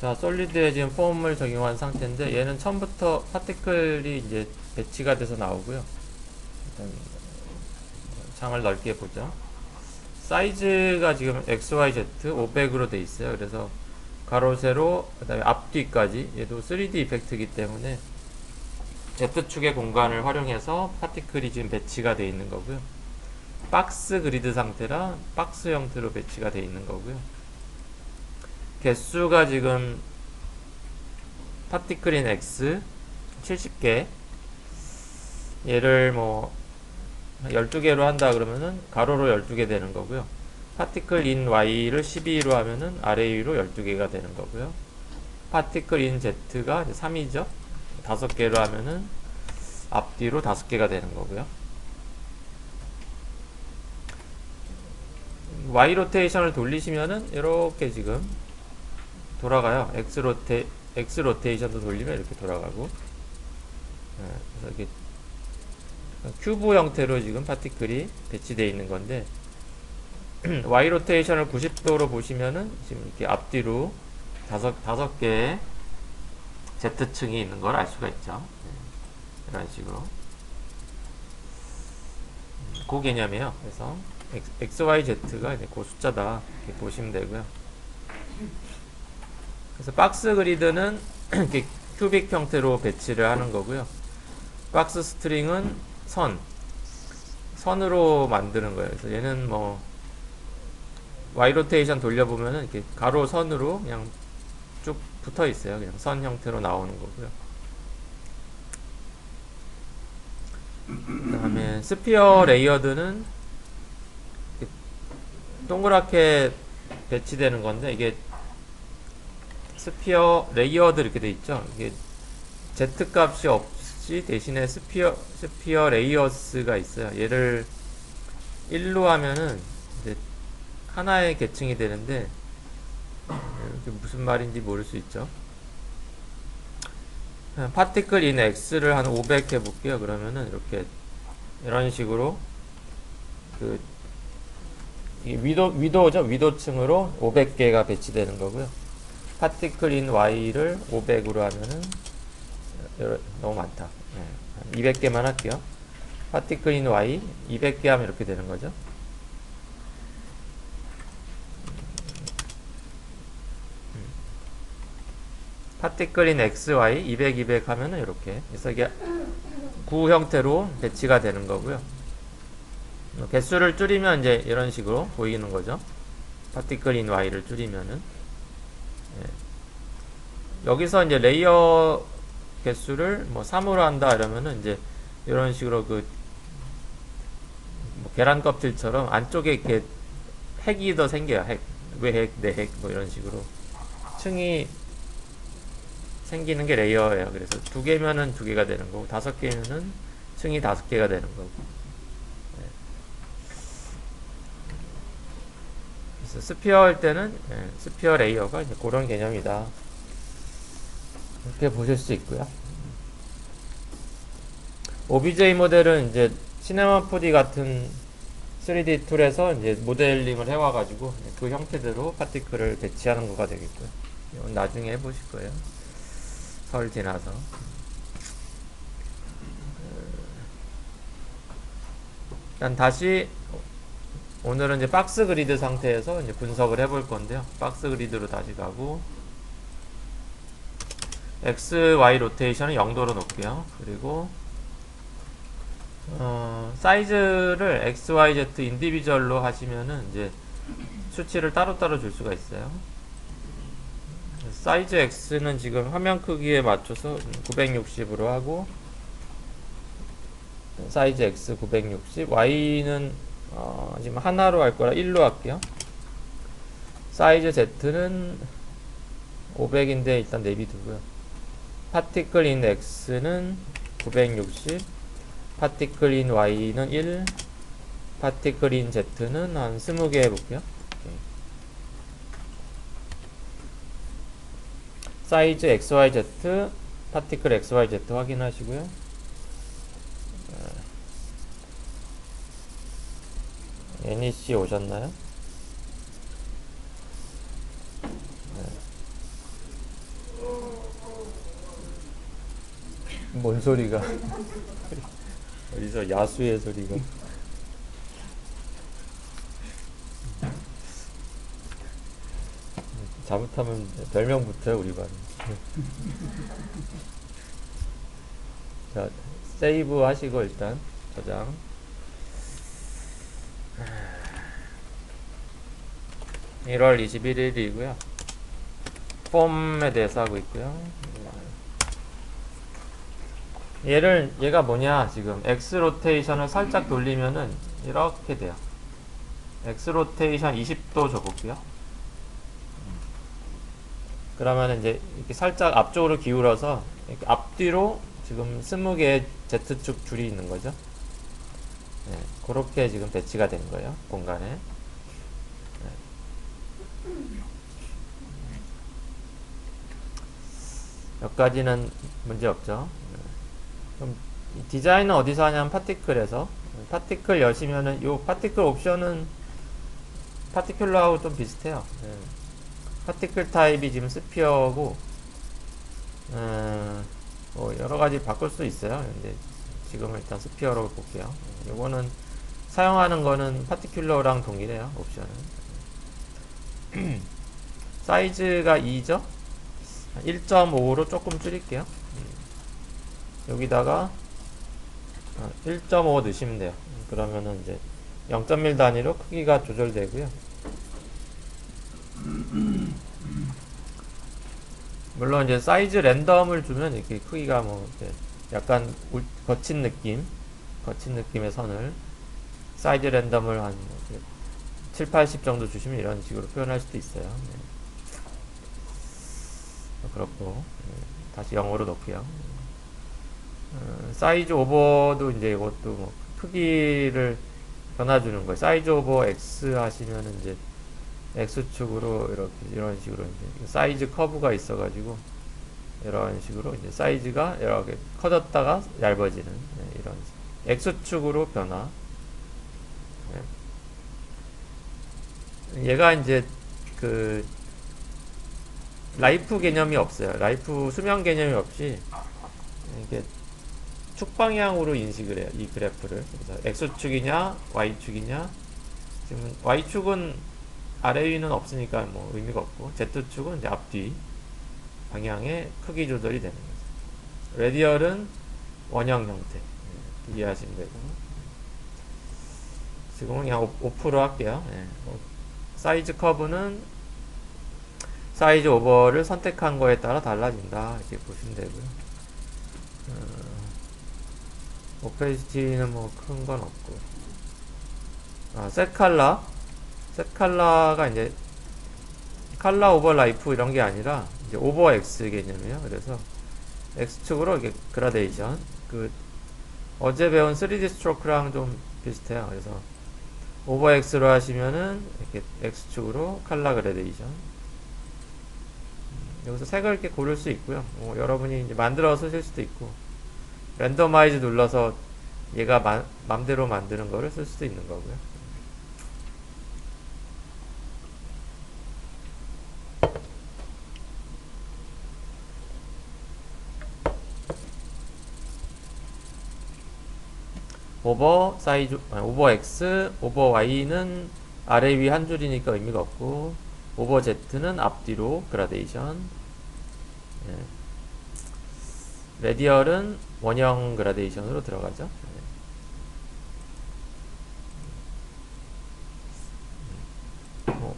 자, 솔리드에 지금 폼을 적용한 상태인데 얘는 처음부터 파티클이 이제 배치가 돼서 나오고요. 일단 창을 넓게 보죠. 사이즈가 지금 XYZ 500으로 돼 있어요. 그래서 가로 세로 그다음에 앞뒤까지 얘도 3D 이펙트이기 때문에 Z축의 공간을 활용해서 파티클이 지금 배치가 되어 있는 거고요. 박스 그리드 상태라 박스 형태로 배치가 되어 있는 거고요. 개수가 지금 파티클인 X 70개, 얘를 뭐 12개로 한다 그러면은 가로로 12개 되는 거고요. 파티클 인 Y를 12로 하면은 아래 위로 12개가 되는 거고요. 파티클 인 Z가 이제 3이죠. 5개로 하면은 앞뒤로 5개가 되는 거고요. Y 로테이션을 돌리시면은 이렇게 지금 돌아가요. X 로테이션도 돌리면 이렇게 돌아가고, 그래서 이렇게 큐브 형태로 지금 파티클이 배치되어 있는 건데, Y 로테이션을 90도로 보시면은 지금 이렇게 앞뒤로 다섯 개의 Z층이 있는 걸 알 수가 있죠. 이런 식으로. 그 개념이에요. 그래서 XYZ가 이제 그 숫자다. 이렇게 보시면 되고요. 그래서 박스 그리드는 이렇게 큐빅 형태로 배치를 하는 거고요. 박스 스트링은 선으로 만드는 거예요. 그래서 얘는 뭐 Y 로테이션 돌려보면은 이렇게 가로선으로 그냥 쭉 붙어 있어요. 그냥 선 형태로 나오는 거고요. 그 다음에 스피어 레이어드는 동그랗게 배치되는 건데, 이게 스피어 레이어드 이렇게 돼 있죠. 이게 Z 값이 없이 대신에 스피어 레이어스가 있어요. 얘를 1로 하면은 이제 하나의 계층이 되는데, 이게 무슨 말인지 모를 수 있죠. 파티클 인 X를 한 500 해볼게요. 그러면은 이렇게 이런 식으로 그 위도죠. 위도층으로 500개가 배치되는 거고요. 파티클 인 Y를 500으로 하면은 너무 많다. 200개만 할게요. 파티클 인 Y 200개 하면 이렇게 되는 거죠. 파티클 인 XY 200, 200 하면은 이렇게. 그래서 이게 구 형태로 배치가 되는 거고요. 개수를 줄이면 이제 이런 식으로 보이는 거죠. 파티클 인 Y를 줄이면은. 여기서 이제 레이어 개수를 뭐 3으로 한다 이러면은 이제 이런 식으로 그 뭐 계란 껍질처럼 안쪽에 이렇게 핵이 더 생겨요. 핵, 외핵, 내핵 뭐 이런 식으로 층이 생기는 게 레이어예요. 그래서 2개면은 2개가 되는 거고 5개면은 층이 5개가 되는 거고. 그래서 스피어 할 때는 스피어 레이어가 이제 그런 개념이다. 이렇게 보실 수 있고요. OBJ 모델은 이제 시네마 4D 같은 3D 툴에서 이제 모델링을 해와가지고 그 형태대로 파티클을 배치하는 거가 되겠고요. 이건 나중에 해보실 거예요. 설 지나서. 일단 다시 오늘은 이제 박스 그리드 상태에서 이제 분석을 해볼 건데요. 박스 그리드로 다시 가고 X, Y 로테이션은 0도로 놓을게요. 그리고 사이즈를 X, Y, Z 인디비주얼로 하시면은 이제 수치를 따로따로 줄 수가 있어요. 사이즈 X는 지금 화면 크기에 맞춰서 960으로 하고, 사이즈 X 960, Y는 지금 하나로 할 거라 1로 할게요. 사이즈 Z는 500인데 일단 내비두고요. 파티클 인 X는 960, 파티클 인 Y는 1, 파티클 인 Z는 한 20개 해볼게요. 사이즈 XYZ, 파티클 XYZ 확인하시고요. NEC 오셨나요? 뭔 소리가 어디서 야수의 소리가. 잘못하면 별명 붙어요 우리 반. 자, 세이브 하시고 일단 저장. 아, 1월 21일이고요. 폼에 대해서 하고 있고요. 얘가 뭐냐, 지금 X 로테이션을 살짝 돌리면은 이렇게 돼요. X 로테이션 20도 줘볼게요. 그러면 이제 이렇게 살짝 앞쪽으로 기울어서 이렇게 앞뒤로 지금 20개의 Z축 줄이 있는 거죠. 네, 그렇게 지금 배치가 된 거예요, 공간에. 네. 여기까지는 문제 없죠. 그럼 디자인은 어디서 하냐면 파티클에서. 파티클 여시면은 요 파티클 옵션은 파티큘러하고 좀 비슷해요. 네. 파티클 타입이 지금 스피어고, 뭐 여러가지 바꿀 수 있어요. 근데 지금 일단 스피어로 볼게요. 요거는 사용하는 거는 파티큘러랑 동일해요. 옵션은. 사이즈가 2죠. 1.5로 조금 줄일게요. 여기다가 1.5 넣으시면 돼요. 그러면은 이제 0.1 단위로 크기가 조절되고요. 물론 이제 사이즈 랜덤을 주면 이렇게 크기가 뭐 이제 약간 거친 느낌의 선을 사이즈 랜덤을 한 7, 80 정도 주시면 이런 식으로 표현할 수도 있어요. 네. 그렇고, 다시 0으로 놓을게요. 사이즈 오버도 이제 이것도 뭐 크기를 변화주는 거예요. 사이즈 오버 X 하시면은 이제 X축으로 이렇게 이런 식으로 이제 사이즈 커브가 있어가지고 이런 식으로 이제 사이즈가 이렇게 커졌다가 얇아지는, 이런 X축으로 변화. 얘가 이제 그 라이프 개념이 없어요. 라이프 수명 개념이 없이 이게 축 방향으로 인식을 해요. 이 그래프를. 그래서 X축이냐 Y축이냐. 지금 Y축은 아래 위는 없으니까 뭐 의미가 없고, Z축은 이제 앞뒤 방향의 크기 조절이 되는 거죠. 레디얼은 원형 형태 이해하시면 되고, 지금은 그냥 오프로 할게요. 사이즈 커브는 사이즈 오버를 선택한 거에 따라 달라진다, 이렇게 보시면 되고요. 오페시티는 뭐 큰 건 없고, 셋 칼라가 이제 칼라 오버 라이프 이런 게 아니라 이제 오버 X 개념이에요. 그래서 X축으로 이게 그라데이션, 그 어제 배운 3D 스트로크랑 좀 비슷해요. 그래서 오버 X로 하시면은 이렇게 X축으로 칼라 그라데이션. 여기서 색을 이렇게 고를 수 있고요. 여러분이 이제 만들어서 쓸 수도 있고, 랜더마이즈 눌러서 얘가 맘대로 만드는 거를 쓸 수도 있는 거고요. 오버 사이즈, 오버 X, 오버 Y는 아래 위 한 줄이니까 의미가 없고, 오버 Z는 앞뒤로 그라데이션. 레디얼은 원형 그라데이션으로 들어가죠.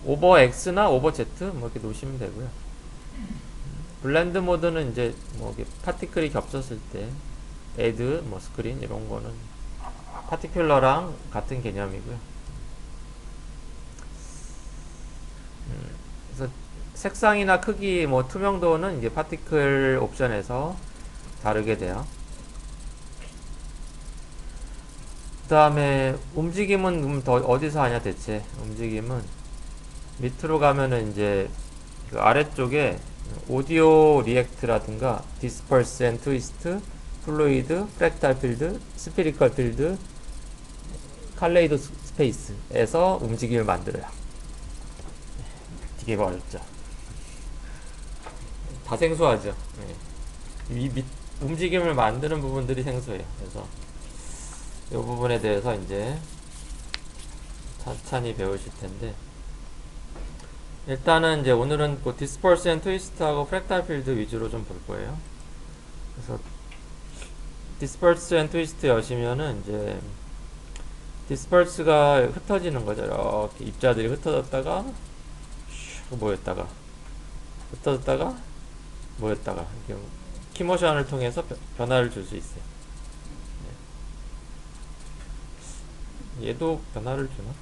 오버 X나 오버 Z 뭐 이렇게 놓으시면 되고요. 블렌드 모드는 이제 뭐 파티클이 겹쳤을 때 애드, 뭐 스크린 이런 거는 파티큘러랑 같은 개념이고요. 그래서 색상이나 크기, 뭐 투명도는 이제 파티클 옵션에서 다르게 돼요. 그 다음에 움직임은 더 어디서 하냐 대체. 움직임은 밑으로 가면은 이제 그 아래쪽에 오디오 리액트라든가 디스퍼스 앤 트위스트, 플루이드, 프랙탈 필드, 스피리컬 필드, 칼레이도 스페이스에서 움직임을 만들어요. 되게 어렵죠. 다 생소하죠. 움직임을 만드는 부분들이 생소해요. 그래서 이 부분에 대해서 이제 천천히 배우실 텐데, 일단은 이제 오늘은 그 디스퍼스 앤 트위스트하고 프랙탈 필드 위주로 좀 볼 거예요. 그래서 디스퍼스 앤 트위스트 여시면은 이제 디스퍼스가 흩어지는 거죠. 이렇게 입자들이 흩어졌다가 슉 모였다가 흩어졌다가 모였다가 이렇게 키모션을 통해서 변화를 줄 수 있어요. 얘도 변화를 주나?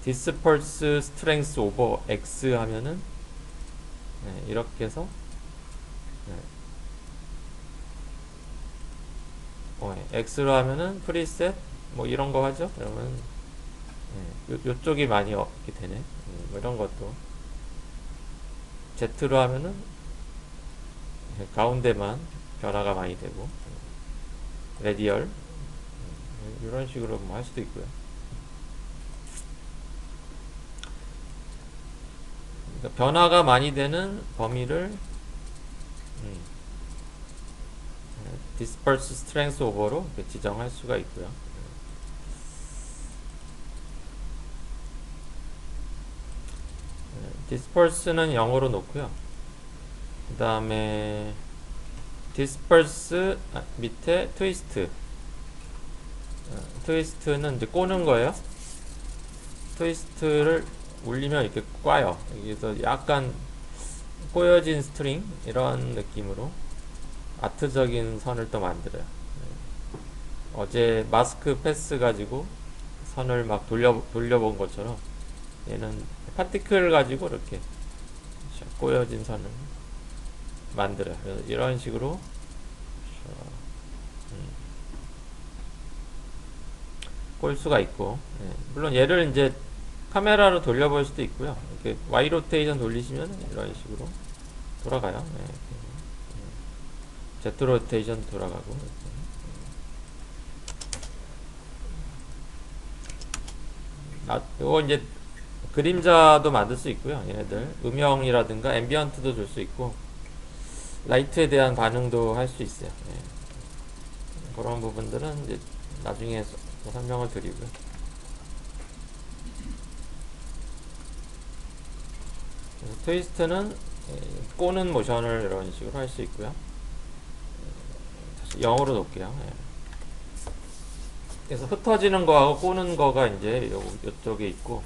디스퍼스 스트렝스 오버 X 하면은 이렇게 해서 X로 하면은 프리셋 뭐 이런 거 하죠. 그러면 요쪽이 많이 없게 되네. 뭐 이런 것도 Z로 하면은 가운데만 변화가 많이 되고, 레디얼 이런 식으로 뭐 할 수도 있고요. 그러니까 변화가 많이 되는 범위를 disperse strength over로 지정할 수가 있고요. disperse는 0으로 놓고요. 그 다음에 disperse 밑에 twist. 트위스트는 이제 꼬는 거예요. 트위스트를 울리면 이렇게 꽈요. 여기서 약간 꼬여진 스트링 이런 느낌으로 아트적인 선을 또 만들어요. 어제 마스크 패스 가지고 선을 막 돌려본 것처럼 얘는 파티클 가지고 이렇게 꼬여진 선을 만들어요. 그래서 이런 식으로 꼴 수가 있고, 물론 얘를 이제 카메라로 돌려볼 수도 있고요. 이렇게 Y 로테이션 돌리시면 이런 식으로 돌아가요. Z 로테이션 돌아가고. 이거 이제 그림자도 만들 수 있고요. 얘네들 음영이라든가 앰비언트도 줄 수 있고, 라이트에 대한 반응도 할 수 있어요. 그런 부분들은 이제 나중에 설명을 드리고요. 그래서 트위스트는 꼬는 모션을 이런 식으로 할 수 있고요. 다시 0으로 놓을게요. 그래서 흩어지는 거하고 꼬는 거가 이제 요쪽에 있고,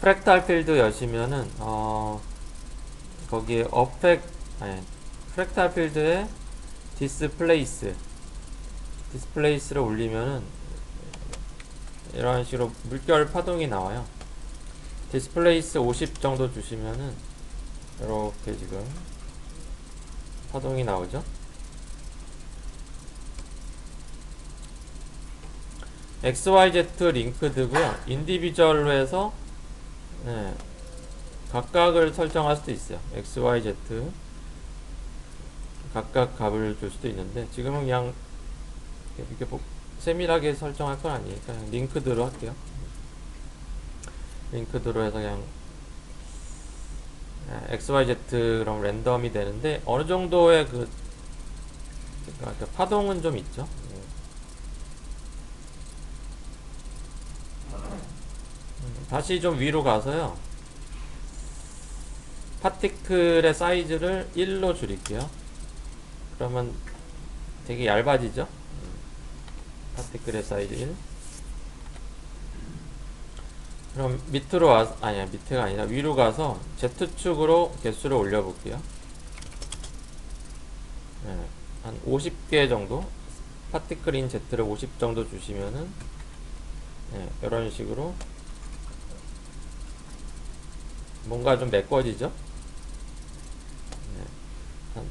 프랙탈 필드 여시면은 거기에 프랙탈 필드에 디스플레이스를 올리면은 이런 식으로 물결 파동이 나와요. 디스플레이스 50 정도 주시면은 이렇게 지금 파동이 나오죠. XYZ 링크드고요. 인디비주얼로 해서 각각을 설정할 수도 있어요. XYZ 각각 값을 줄 수도 있는데, 지금은 그냥 이렇게 세밀하게 설정할 건 아니니까 그냥 링크드로 할게요. 링크드로 해서 그냥 XYZ 그럼 랜덤이 되는데, 어느 정도의 그러니까 파동은 좀 있죠. 다시 좀 위로 가서요, 파티클의 사이즈를 1로 줄일게요. 그러면 되게 얇아지죠. 파티클의 사이즈 1. 그럼 밑으로 와서, 아니야, 밑에가 아니라 위로 가서 Z축으로 개수를 올려볼게요. 한 50개 정도, 파티클인 Z를 50 정도 주시면은 이런 식으로 뭔가 좀 메꿔지죠. 한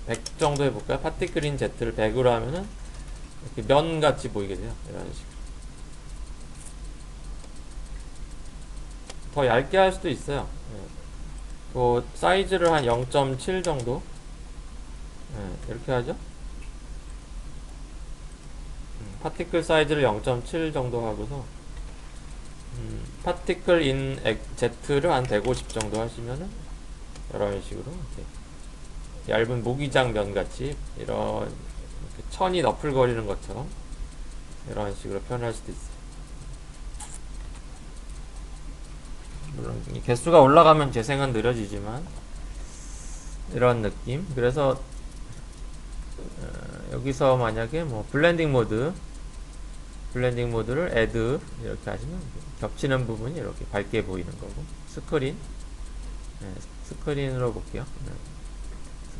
100 정도 해볼까요? 파티클인 Z를 100으로 하면은 이렇게 면같이 보이게 돼요. 이런 식으로. 더 얇게 할 수도 있어요. 그 사이즈를 한 0.7 정도 이렇게 하죠. 파티클 사이즈를 0.7 정도 하고서 파티클 인 Z를 한 150 정도 하시면은 이런 식으로 이렇게 얇은 모기장 면 같이 이런 천이 너풀거리는 것처럼 이런 식으로 표현할 수도 있어요. 물론 이 개수가 올라가면 재생은 느려지지만 이런 느낌. 그래서 여기서 만약에 뭐 블렌딩 모드를 add 이렇게 하시면 겹치는 부분이 이렇게 밝게 보이는 거고, 스크린으로 볼게요.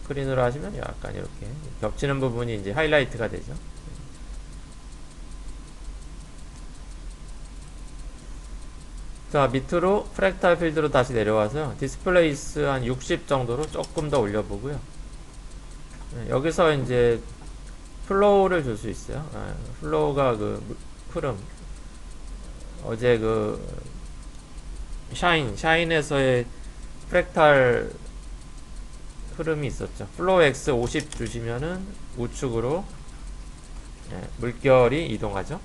스크린으로 하시면 약간 이렇게 겹치는 부분이 이제 하이라이트가 되죠. 자, 밑으로 프랙탈 필드로 다시 내려와서 디스플레이스 한 60 정도로 조금 더 올려보고요. 여기서 이제 플로우를 줄 수 있어요. 플로우가 그 흐름, 어제 그 샤인에서의 프랙탈 흐름이 있었죠. 플로우 X 50 주시면은 우측으로 물결이 이동하죠.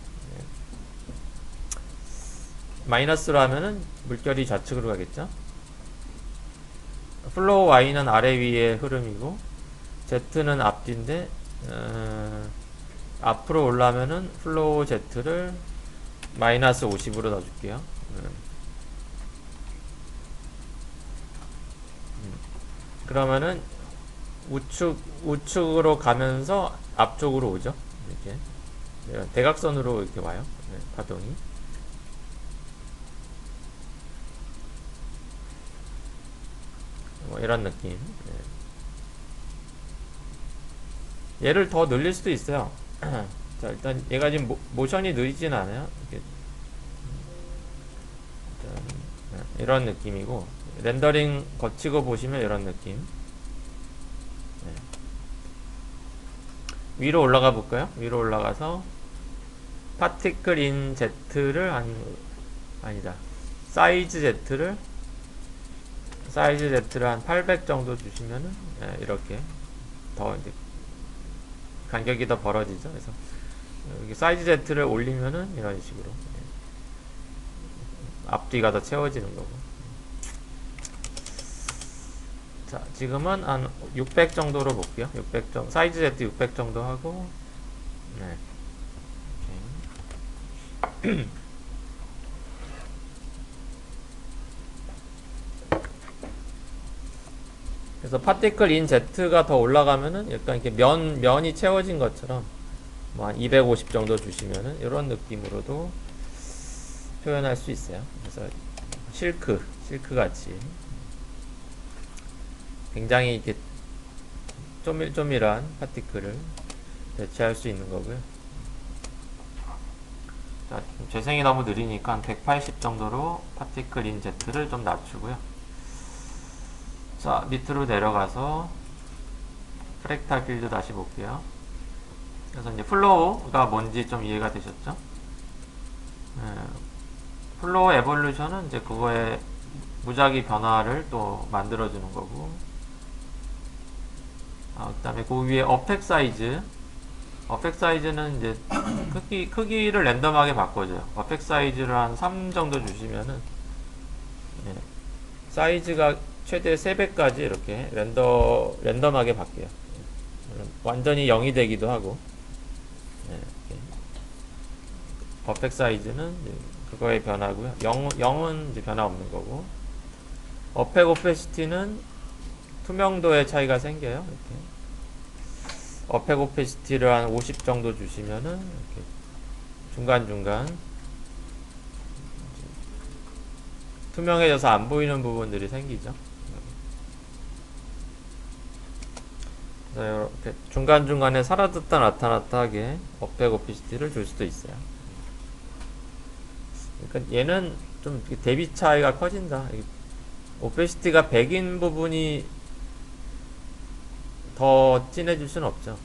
마이너스로 하면은 물결이 좌측으로 가겠죠. 플로우 Y는 아래 위의 흐름이고 Z는 앞뒤인데 앞으로 올라면은 플로우 Z를 마이너스 50으로 넣어줄게요. 그러면은 우측으로 가면서 앞쪽으로 오죠. 이렇게 대각선으로 이렇게 와요. 파동이. 뭐 이런 느낌. 얘를 더 늘릴 수도 있어요. 자, 일단 얘가 지금 모션이 느리진 않아요. 이런 느낌이고, 렌더링 거치고 보시면 이런 느낌. 위로 올라가 볼까요? 위로 올라가서 파티클 인 Z를 아니다. 사이즈 Z를 한 800 정도 주시면은 이렇게 더 이제 간격이 더 벌어지죠. 그래서 여기 사이즈 Z를 올리면은 이런 식으로 앞뒤가 더 채워지는 거고. 자, 지금은 한 600 정도로 볼게요. 600 정도, 사이즈 Z 600 정도 하고, 그래서 파티클 인 Z가 더 올라가면은 약간 이렇게 면이 채워진 것처럼 뭐 한 250 정도 주시면은 이런 느낌으로도 표현할 수 있어요. 그래서 실크 같이 굉장히 이렇게 쪼밀쪼밀한 파티클을 대체할 수 있는 거고요. 자, 재생이 너무 느리니까 180 정도로 파티클 인 Z를 좀 낮추고요. 자, 밑으로 내려가서 프랙탈 필드 다시 볼게요. 그래서 이제 플로우가 뭔지 좀 이해가 되셨죠? 플로우 에볼루션은 이제 그거의 무작위 변화를 또 만들어주는 거고, 그 다음에 그 위에 어펙 사이즈는 이제 크기를 랜덤하게 바꿔줘요. 어펙 사이즈를 한 3 정도 주시면은 사이즈가 최대 3배까지 이렇게 랜덤하게 바뀌어요. 완전히 0이 되기도 하고. 어펙 사이즈는 그거의 변화고요. 0은 이제 변화 없는 거고. 어펙 오페시티는 투명도의 차이가 생겨요. 이렇게. 어펙 오페시티를 한 50 정도 주시면은 이렇게 중간중간 투명해져서 안 보이는 부분들이 생기죠. 이렇게 중간중간에 사라졌다 나타났다 하게 어펙 오페시티를 줄 수도 있어요. 그러니까 얘는 좀 대비 차이가 커진다. 오페시티가 100인 부분이 더 진해질 수는 없죠.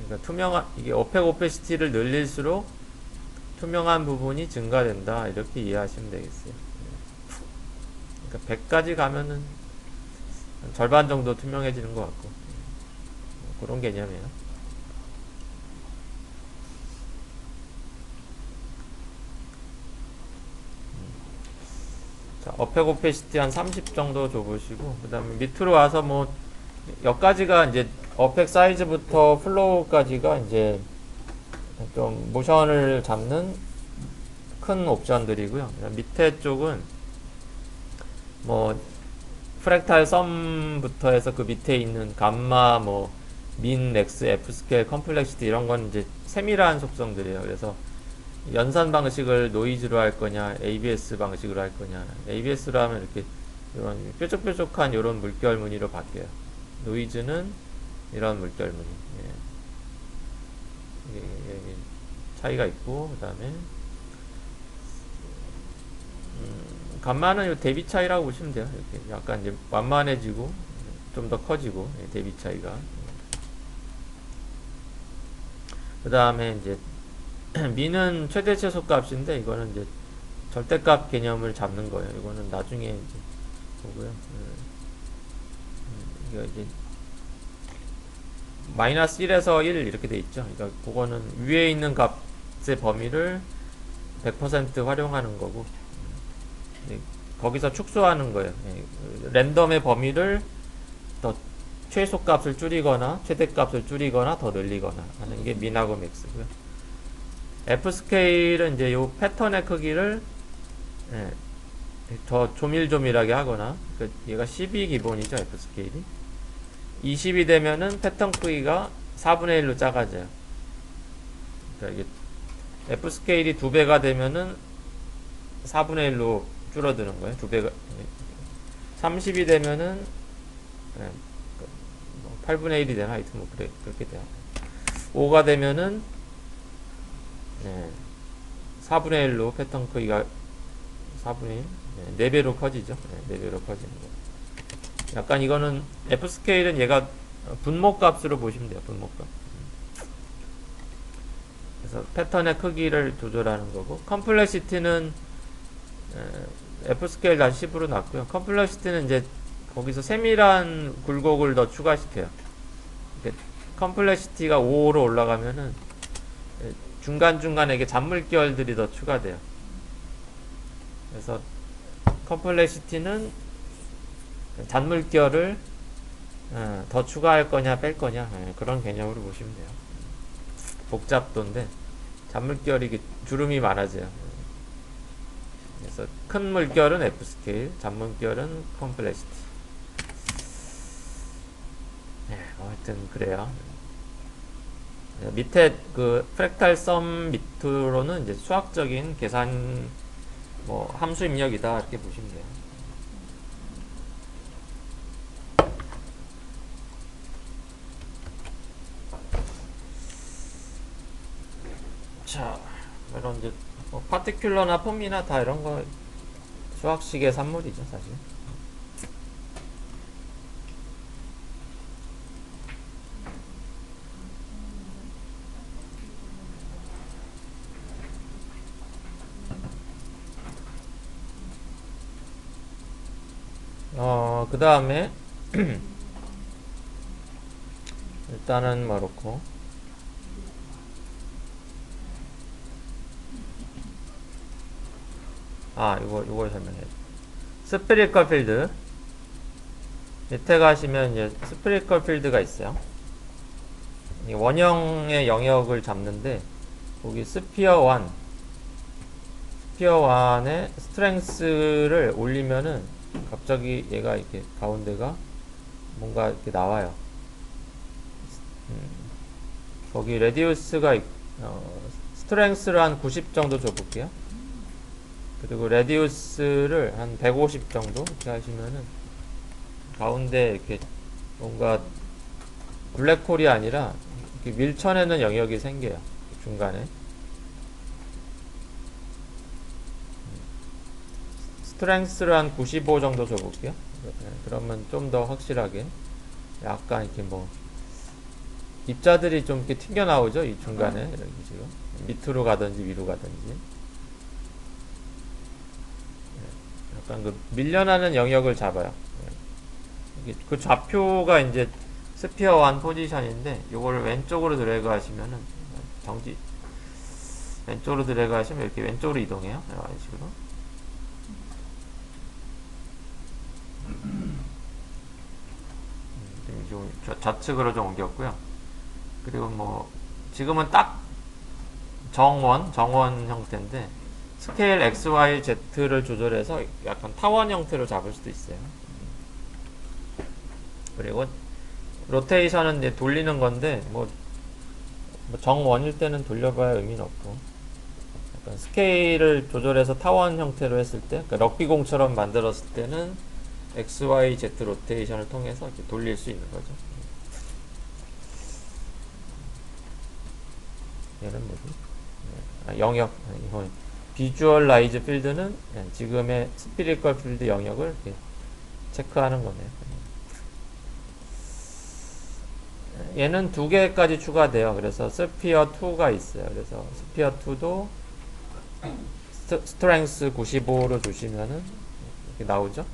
그러니까 이게 어펙 오페시티를 늘릴수록 투명한 부분이 증가된다. 이렇게 이해하시면 되겠어요. 그러니까 100까지 가면은 절반 정도 투명해지는 것 같고, 그런 개념이에요. 자, 어펙 오페시티 한 30 정도 줘보시고, 그 다음에 밑으로 와서 뭐, 여기까지가 이제 어펙 사이즈부터 플로우까지가 이제 좀 모션을 잡는 큰 옵션들이고요. 밑에 쪽은 뭐, 프랙탈 썸부터 해서 그 밑에 있는 감마, 뭐, 민, 렉스, F 스케일, 컴플렉시티 이런 건 이제 세밀한 속성들이에요. 그래서 연산 방식을 노이즈로 할 거냐, ABS 방식으로 할 거냐. ABS로 하면 이렇게 이런 뾰족뾰족한 이런 물결 무늬로 바뀌어요. 노이즈는 이런 물결 무늬. 예. 이게 차이가 있고, 그 다음에 감마는 이 대비 차이라고 보시면 돼요. 이렇게 약간 이제 완만해지고 좀 더 커지고, 예, 대비 차이가. 그 다음에 이제 미는 최대 최소 값인데 이거는 이제 절대값 개념을 잡는 거예요. 이거는 나중에 이제 보고요. 이거 이제 마이너스 1에서 1 이렇게 돼 있죠. 그러니까 그거는 위에 있는 값의 범위를 100% 활용하는 거고, 거기서 축소하는 거예요. 랜덤의 범위를 더 최소 값을 줄이거나 최대 값을 줄이거나 더 늘리거나 하는 게 민하고 맥스고요. F 스케일은 이제 요 패턴의 크기를 더 조밀조밀하게 하거나, 얘가 10이 기본이죠. F 스케일이 20이 되면은 패턴 크기가 4분의 1로 작아져요. 그러니까 이게 F 스케일이 2배가 되면은 4분의 1로 줄어드는 거예요. 2배가 30이 되면은 8분의 1이 되나? 하여튼 뭐 그렇게 돼요. 5가 되면은 4분의 1로 패턴 크기가 4분의 1, 4배로 커지죠. 4배로 커지는 거. 약간 이거는 F 스케일은 얘가 분모 값으로 보시면 돼요. 분모 값. 그래서 패턴의 크기를 조절하는 거고, 컴플렉시티는 F 스케일 다시 10으로 놨고요. 컴플렉시티는 이제 거기서 세밀한 굴곡을 더 추가시켜요. 컴플렉시티가 5로 올라가면은 중간중간에 이게 잔물결들이 더 추가돼요. 그래서 컴플렉시티는 잔물결을 더 추가할 거냐 뺄 거냐, 그런 개념으로 보시면 돼요. 복잡도인데 잔물결이 주름이 많아져요. 그래서 큰 물결은 F 스케일, 잔물결은 컴플렉시티. 하여튼 그래요. 밑에 그 프랙탈 썸 밑으로는 이제 수학적인 계산, 뭐 함수 입력이다 이렇게 보시면 돼요. 자, 이런 이제 뭐 파티큘러나 폼이나 다 이런 거 수학식의 산물이죠, 사실. 그 다음에 일단은 그렇고, 이걸 설명해야지. 스피리컬 필드 밑에 가시면 이제 스피리컬 필드가 있어요. 이 원형의 영역을 잡는데, 거기 스피어 1의 스트렝스를 올리면은 갑자기 얘가 이렇게 가운데가 뭔가 이렇게 나와요. 거기 레디우스가 스트렝스를 한 90 정도 줘볼게요. 그리고 레디우스를 한 150 정도 이렇게 하시면은 가운데 이렇게 뭔가 블랙홀이 아니라 이렇게 밀쳐내는 영역이 생겨요. 중간에. 스트렝스를 한 95 정도 줘볼게요. 그러면 좀 더 확실하게, 약간 이렇게 뭐 입자들이 좀 이렇게 튕겨 나오죠. 이 중간에 이렇게 지금 밑으로 가든지 위로 가든지, 약간 그 밀려나는 영역을 잡아요. 그 좌표가 이제 스피어 1 포지션인데, 요거를 왼쪽으로 드래그 하시면은 왼쪽으로 드래그 하시면 이렇게 왼쪽으로 이동해요. 이런 식으로. 지금 좌측으로 좀 옮겼고요. 그리고 뭐 지금은 딱 정원 형태인데 스케일 X, Y, Z를 조절해서 약간 타원 형태로 잡을 수도 있어요. 그리고 로테이션은 이제 돌리는 건데 뭐 정원일 때는 돌려봐야 의미는 없고, 약간 스케일을 조절해서 타원 형태로 했을 때, 그러니까 럭비공처럼 만들었을 때는 X, Y, Z 로테이션을 통해서 이렇게 돌릴 수 있는 거죠. 얘는 뭐지? 영역, 이건 비주얼라이즈 필드는 지금의 스피리컬 필드 영역을 이렇게 체크하는 거네요. 얘는 두 개까지 추가돼요. 그래서 스피어 2가 있어요. 그래서 스피어 2도 스트렝스 95로 주시면은 이렇게 나오죠.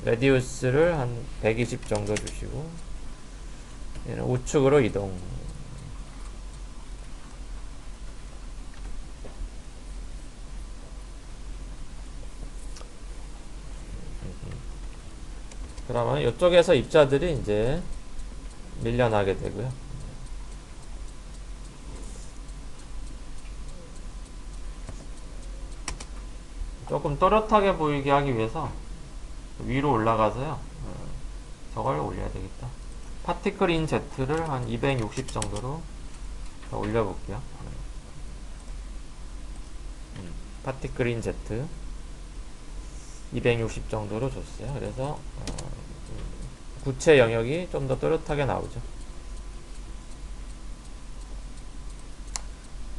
레디우스를 한 120 정도 주시고, 얘는 우측으로 이동. 그러면 이쪽에서 입자들이 이제 밀려나게 되고요. 조금 또렷하게 보이게 하기 위해서 위로 올라가서요. 저걸 올려야 되겠다. 파티클 인 Z를 한 260 정도로 더 올려볼게요. 파티클 인 Z 260 정도로 줬어요. 그래서 구체 영역이 좀 더 또렷하게 나오죠.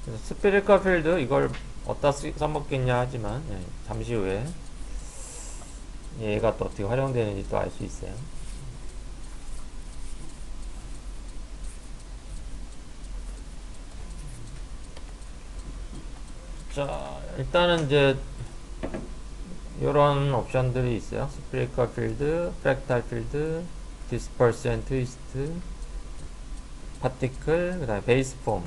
그래서 스피리컬 필드 이걸 어디다 써먹겠냐 하지만 잠시 후에 얘가 또 어떻게 활용되는지 또 알 수 있어요. 자, 일단은 이제 이런 옵션들이 있어요. 스피리컬 필드, 프랙탈 필드, 디스퍼스 앤 트위스트, 파티클, 그 다음에 베이스 폼.